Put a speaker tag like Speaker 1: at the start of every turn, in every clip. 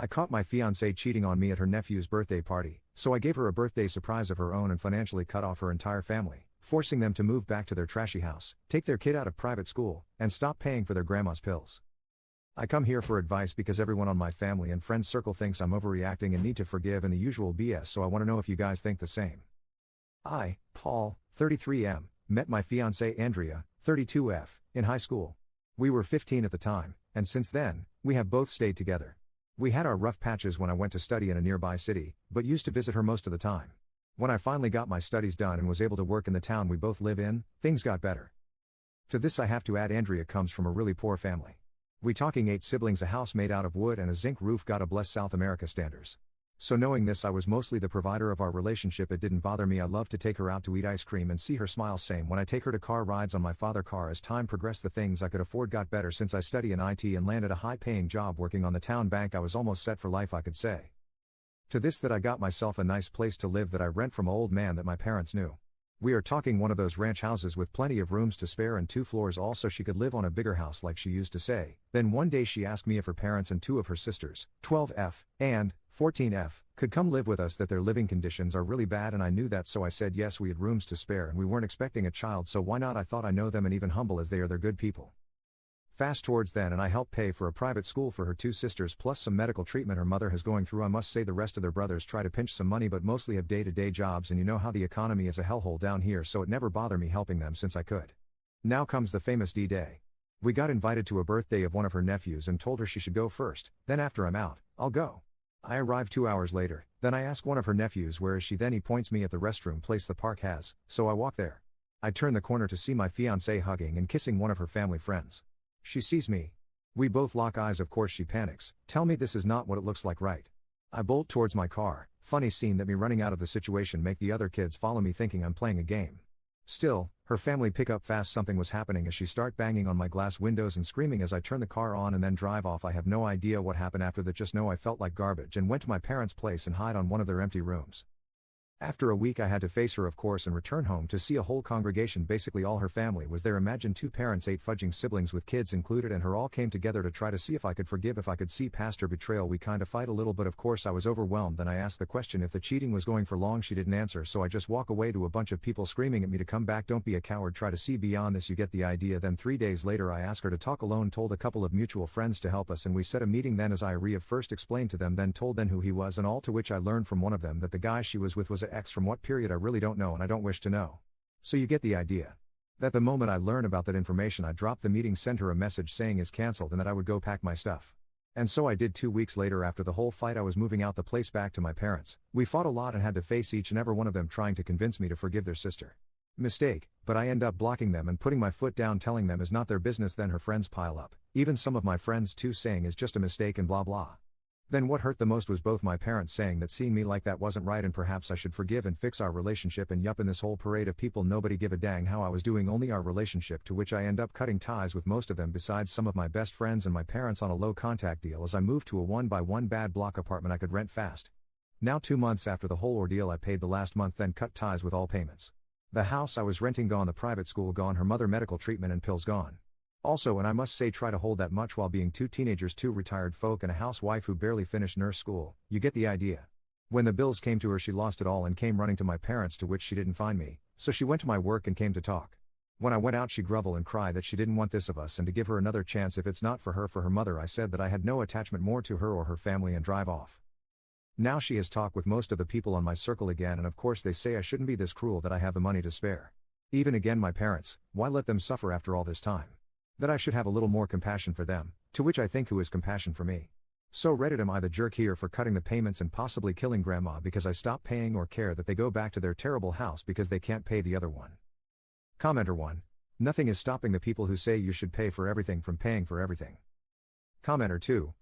Speaker 1: I caught my fiancée cheating on me at her nephew's birthday party, so I gave her a birthday surprise of her own and financially cut off her entire family, forcing them to move back to their trashy house, take their kid out of private school, and stop paying for their grandma's pills. I come here for advice because everyone on my family and friends circle thinks I'm overreacting and need to forgive and the usual BS, so I want to know if you guys think the same. I, Paul, 33M, met my fiancée Andrea, 32F, in high school. We were 15 at the time, and since then, we have both stayed together. We had our rough patches when I went to study in a nearby city, but used to visit her most of the time. When I finally got my studies done and was able to work in the town we both live in, things got better. To this I have to add Andrea comes from a really poor family. We talking 8 siblings, a house made out of wood and a zinc roof, gotta bless South America standards. So knowing this, I was mostly the provider of our relationship. It didn't bother me. I loved to take her out to eat ice cream and see her smile. Same when I take her to car rides on my father car. As time progressed, the things I could afford got better. Since I study in IT and landed a high-paying job working on the town bank, I was almost set for life, I could say. To this that I got myself a nice place to live that I rent from an old man that my parents knew. We are talking one of those ranch houses with plenty of rooms to spare and 2 floors all, so she could live on a bigger house like she used to say. Then one day she asked me if her parents and 2 of her sisters, 12F and 14F, could come live with us, that their living conditions are really bad, and I knew that, so I said yes. We had rooms to spare and we weren't expecting a child, so why not? I thought I know them, and even humble as they are, they're good people. Fast towards then, and I helped pay for a private school for her 2 sisters plus some medical treatment her mother has going through. I must say the rest of their brothers try to pinch some money but mostly have day-to-day jobs, and you know how the economy is a hellhole down here, so it never bothered me helping them since I could. Now comes the famous D-Day. We got invited to a birthday of one of her nephews and told her she should go first, then after I'm out, I'll go. I arrived 2 hours later, then I ask one of her nephews where is she, then he points me at the restroom place the park has, so I walk there. I turn the corner to see my fiancée hugging and kissing one of her family friends. She sees me. We both lock eyes. Of course she panics, tell me this is not what it looks like, right? I bolt towards my car. Funny scene that me running out of the situation make the other kids follow me thinking I'm playing a game. Still, her family pick up fast something was happening as she start banging on my glass windows and screaming as I turn the car on and then drive off. I have no idea what happened after that, just know I felt like garbage and went to my parents' place and hide on one of their empty rooms. After a week I had to face her of course and return home to see a whole congregation, basically all her family was there. Imagine 2 parents, 8 fudging siblings with kids included, and her all came together to try to see if I could forgive, if I could see past her betrayal. We kinda fight a little, but of course I was overwhelmed. Then I asked the question if the cheating was going for long. She didn't answer, so I just walk away to a bunch of people screaming at me to come back. Don't be a coward, try to see beyond this, you get the idea. Then 3 days later I asked her to talk alone, told a couple of mutual friends to help us, and we set a meeting. Then as I first explained to them, then told them who he was, and all to which I learned from one of them that the guy she was with was an ex. From what period I really don't know and I don't wish to know. So you get the idea. That the moment I learned about that information I dropped the meeting, sent her a message saying is cancelled and that I would go pack my stuff. And so I did. 2 weeks later, after the whole fight, I was moving out the place back to my parents. We fought a lot and had to face each and every one of them trying to convince me to forgive their sister. Mistake, but I end up blocking them and putting my foot down, telling them is not their business. Then her friends pile up, even some of my friends too, saying is just a mistake and blah blah. Then what hurt the most was both my parents saying that seeing me like that wasn't right and perhaps I should forgive and fix our relationship, and yup, in this whole parade of people nobody give a dang how I was doing, only our relationship, to which I end up cutting ties with most of them besides some of my best friends and my parents on a low contact deal as I moved to a 1-by-1 bad block apartment I could rent fast. Now 2 months after the whole ordeal I paid the last month, then cut ties with all payments. The house I was renting gone, the private school gone, her mother medical treatment and pills gone. Also, and I must say, try to hold that much while being 2 teenagers, 2 retired folk and a housewife who barely finished nurse school, you get the idea. When the bills came to her she lost it all and came running to my parents, to which she didn't find me, so she went to my work and came to talk. When I went out she groveled and cried that she didn't want this of us and to give her another chance if it's not for her mother. I said that I had no attachment more to her or her family and drive off. Now she has talked with most of the people on my circle again, and of course they say I shouldn't be this cruel, that I have the money to spare. Even again my parents, why let them suffer after all this time? That I should have a little more compassion for them, to which I think who is compassion for me? So Reddit, am I the jerk here for cutting the payments and possibly killing grandma because I stopped paying, or care that they go back to their terrible house because they can't pay the other one? Commenter 1. Nothing is stopping the people who say you should pay for everything from paying for everything. Commenter 2.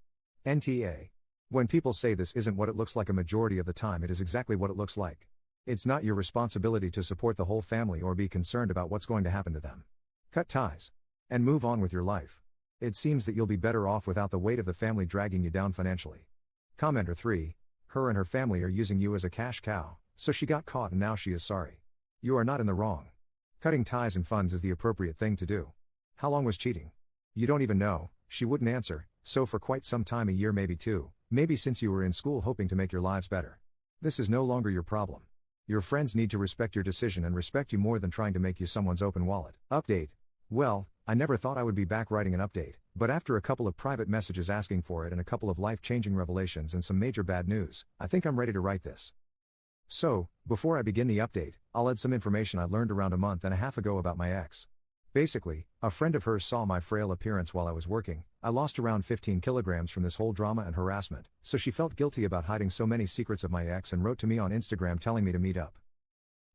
Speaker 1: NTA. When people say this isn't what it looks like, a majority of the time it is exactly what it looks like. It's not your responsibility to support the whole family or be concerned about what's going to happen to them. Cut ties. And move on with your life. It seems that you'll be better off without the weight of the family dragging you down financially. Commenter 3. Her and her family are using you as a cash cow, so she got caught and now she is sorry. You are not in the wrong. Cutting ties and funds is the appropriate thing to do. How long was cheating? You don't even know. She wouldn't answer, so for quite some time, a year maybe 2, Maybe since you were in school hoping to make your lives better. This is no longer your problem. Your friends need to respect your decision and respect you more than trying to make you someone's open wallet. Update. Well, I never thought I would be back writing an update, but after a couple of private messages asking for it and a couple of life-changing revelations and some major bad news, I think I'm ready to write this. So, before I begin the update, I'll add some information I learned around a month and a half ago about my ex. Basically, a friend of hers saw my frail appearance while I was working. I lost around 15 kilograms from this whole drama and harassment, so she felt guilty about hiding so many secrets of my ex and wrote to me on Instagram telling me to meet up.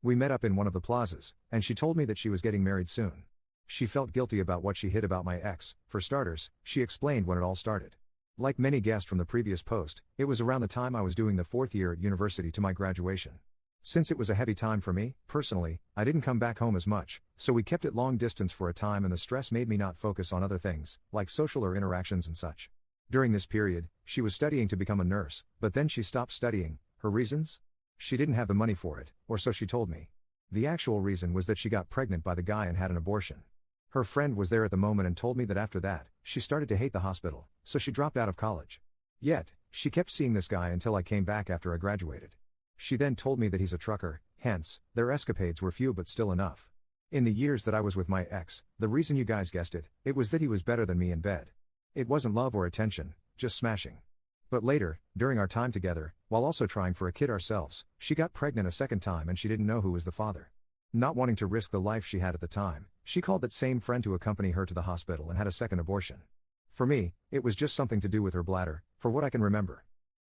Speaker 1: We met up in one of the plazas, and she told me that she was getting married soon. She felt guilty about what she hid about my ex. For starters, she explained when it all started. Like many guessed from the previous post, it was around the time I was doing the 4th year at university to my graduation. Since it was a heavy time for me, personally, I didn't come back home as much, so we kept it long distance for a time and the stress made me not focus on other things, like social or interactions and such. During this period, she was studying to become a nurse, but then she stopped studying. Her reasons? She didn't have the money for it, or so she told me. The actual reason was that she got pregnant by the guy and had an abortion. Her friend was there at the moment and told me that after that, she started to hate the hospital, so she dropped out of college. Yet, she kept seeing this guy until I came back after I graduated. She then told me that he's a trucker, hence, their escapades were few but still enough. In the years that I was with my ex, the reason you guys guessed it, it was that he was better than me in bed. It wasn't love or attention, just smashing. But later, during our time together, while also trying for a kid ourselves, she got pregnant a second time and she didn't know who was the father. Not wanting to risk the life she had at the time, she called that same friend to accompany her to the hospital and had a second abortion. For me, it was just something to do with her bladder, for what I can remember.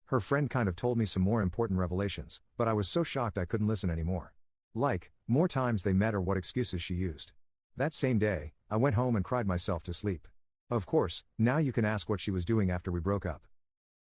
Speaker 1: Her friend kind of told me some more important revelations, but I was so shocked I couldn't listen anymore. Like, more times they met or what excuses she used. That same day, I went home and cried myself to sleep. Of course, now you can ask what she was doing after we broke up.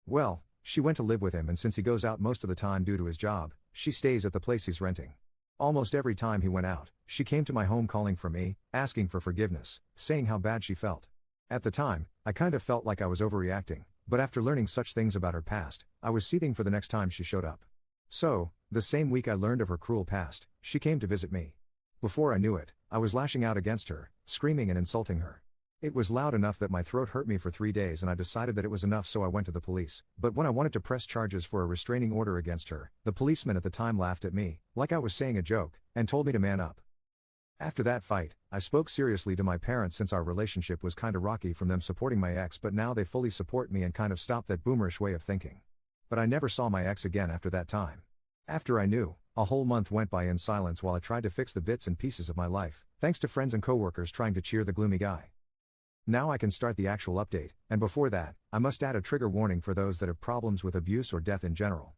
Speaker 1: Well, she went to live with him and since he goes out most of the time due to his job, she stays at the place he's renting. Almost every time he went out, she came to my home calling for me, asking for forgiveness, saying how bad she felt. At the time, I kind of felt like I was overreacting. But after learning such things about her past, I was seething for the next time she showed up. So, the same week I learned of her cruel past, she came to visit me. Before I knew it, I was lashing out against her, screaming and insulting her. It was loud enough that my throat hurt me for 3 days and I decided that it was enough so I went to the police. But when I wanted to press charges for a restraining order against her, the policeman at the time laughed at me, like I was saying a joke, and told me to man up. After that fight, I spoke seriously to my parents since our relationship was kinda rocky from them supporting my ex but now they fully support me and kind of stopped that boomerish way of thinking. But I never saw my ex again after that time. After I knew, a whole month went by in silence while I tried to fix the bits and pieces of my life, thanks to friends and coworkers trying to cheer the gloomy guy. Now I can start the actual update, and before that, I must add a trigger warning for those that have problems with abuse or death in general.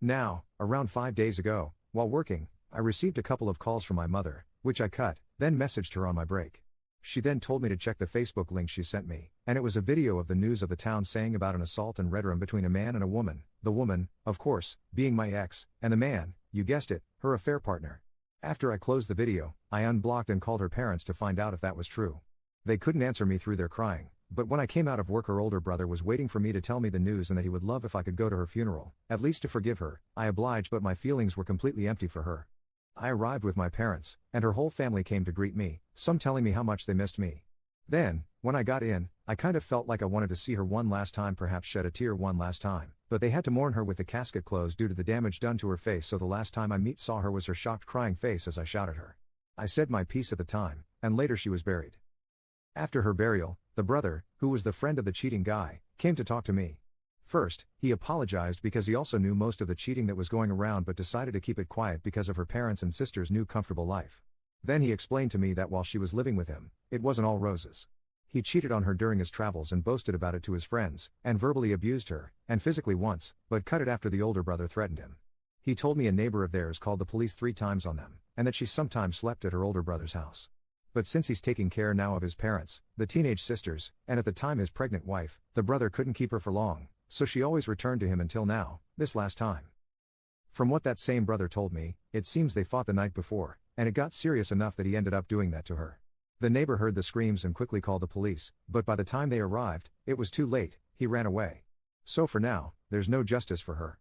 Speaker 1: Now, around 5 days ago, while working, I received a couple of calls from my mother, which I cut, then messaged her on my break. She then told me to check the Facebook link she sent me, and it was a video of the news of the town saying about an assault and red room between a man and a woman, the woman, of course, being my ex, and the man, you guessed it, her affair partner. After I closed the video, I unblocked and called her parents to find out if that was true. They couldn't answer me through their crying, but when I came out of work her older brother was waiting for me to tell me the news and that he would love if I could go to her funeral, at least to forgive her. I obliged but my feelings were completely empty for her. I arrived with my parents, and her whole family came to greet me, some telling me how much they missed me. Then, when I got in, I kind of felt like I wanted to see her one last time, perhaps shed a tear one last time, but they had to mourn her with the casket closed due to the damage done to her face, so the last time I saw her was her shocked crying face as I shouted her. I said my piece at the time, and later she was buried. After her burial, the brother, who was the friend of the cheating guy, came to talk to me. First, he apologized because he also knew most of the cheating that was going around but decided to keep it quiet because of her parents' and sister's new comfortable life. Then he explained to me that while she was living with him, it wasn't all roses. He cheated on her during his travels and boasted about it to his friends, and verbally abused her, and physically once, but cut it after the older brother threatened him. He told me a neighbor of theirs called the police 3 times on them, and that she sometimes slept at her older brother's house. But since he's taking care now of his parents, the teenage sisters, and at the time his pregnant wife, the brother couldn't keep her for long, so she always returned to him until now, this last time. From what that same brother told me, it seems they fought the night before, and it got serious enough that he ended up doing that to her. The neighbor heard the screams and quickly called the police, but by the time they arrived, it was too late, he ran away. So for now, there's no justice for her.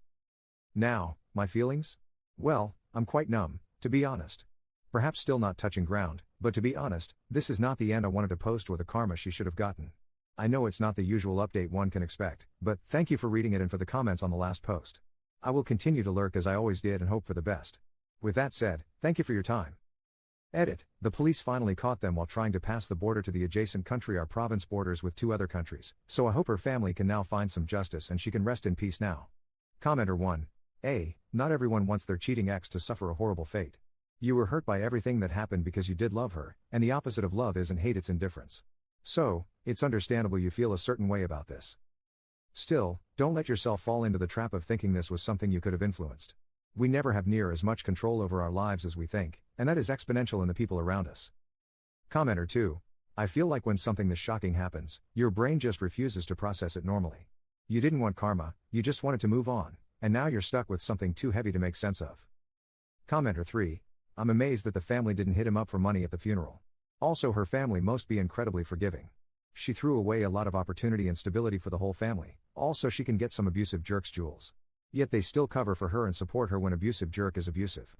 Speaker 1: Now, my feelings? Well, I'm quite numb, to be honest. Perhaps still not touching ground, but to be honest, this is not the end I wanted to post or the karma she should have gotten. I know it's not the usual update one can expect, but thank you for reading it and for the comments on the last post. I will continue to lurk as I always did and hope for the best. With that said, thank you for your time. Edit. The police finally caught them while trying to pass the border to the adjacent country. Our province borders with 2 other countries, so I hope her family can now find some justice and she can rest in peace now. Commenter 1. Not everyone wants their cheating ex to suffer a horrible fate. You were hurt by everything that happened because you did love her, and the opposite of love isn't hate, it's indifference. So, it's understandable you feel a certain way about this. Still, don't let yourself fall into the trap of thinking this was something you could have influenced. We never have near as much control over our lives as we think, and that is exponential in the people around us. Commenter 2. I feel like when something this shocking happens, your brain just refuses to process it normally. You didn't want karma, you just wanted to move on, and now you're stuck with something too heavy to make sense of. Commenter 3. I'm amazed that the family didn't hit him up for money at the funeral. Also, her family must be incredibly forgiving. She threw away a lot of opportunity and stability for the whole family, also she can get some abusive jerks' jewels. Yet they still cover for her and support her when abusive jerk is abusive.